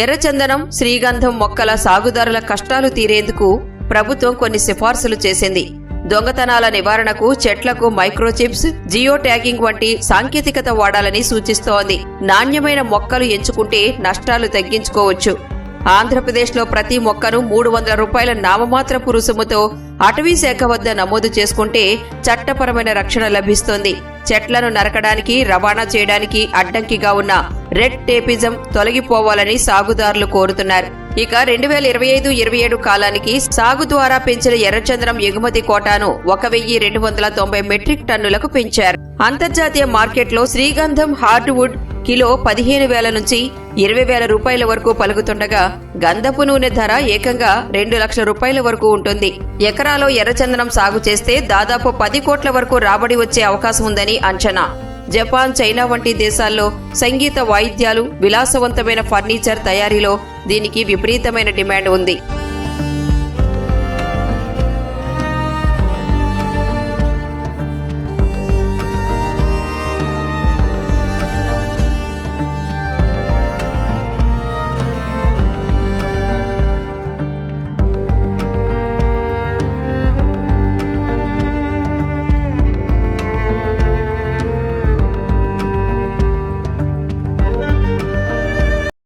ఎర్రచందనం, శ్రీగంధం మొక్కల సాగుదారుల కష్టాలు తీరేందుకు ప్రభుత్వం కొన్ని సిఫార్సులు చేసింది. దొంగతనాల నివారణకు చెట్లకు మైక్రోచిప్స్, జియో ట్యాగింగ్ వంటి సాంకేతికత వాడాలని సూచిస్తోంది. నాణ్యమైన మొక్కలు ఎంచుకుంటే నష్టాలు తగ్గించుకోవచ్చు. ఆంధ్రప్రదేశ్లో ప్రతి మొక్కను 300 రూపాయల నామమాత్రపు రుసుముతో అటవీ శాఖ వద్ద నమోదు చేసుకుంటే చట్టపరమైన రక్షణ లభిస్తుంది. చెట్లను నరకడానికి, రవాణా చేయడానికి అడ్డంకిగా ఉన్న రెడ్ టేపిజం తొలగిపోవాలని సాగుదారులు కోరుతున్నారు. ఇక 2025-27 కాలానికి సాగు ద్వారా పెంచిన ఎర్రచందనం ఎగుమతి కోటాను 1290 మెట్రిక్ టన్నులకు పెంచారు. అంతర్జాతీయ మార్కెట్లో శ్రీగంధం హార్డ్వుడ్ కిలో 15,000 నుంచి 20,000 రూపాయల వరకు పలుకుతుండగా గంధపు నూనె ధర ఏకంగా 2 లక్షల రూపాయల వరకు ఉంటుంది. ఎకరాలో ఎర్రచందనం సాగు చేస్తే దాదాపు 10 కోట్ల వరకు రాబడి వచ్చే అవకాశం ఉందని అంచనా. జపాన్, చైనా వంటి దేశాల్లో సంగీత వాయిద్యాలు, విలాసవంతమైన ఫర్నిచర్ తయారీలో దీనికి విపరీతమైన డిమాండ్ ఉంది.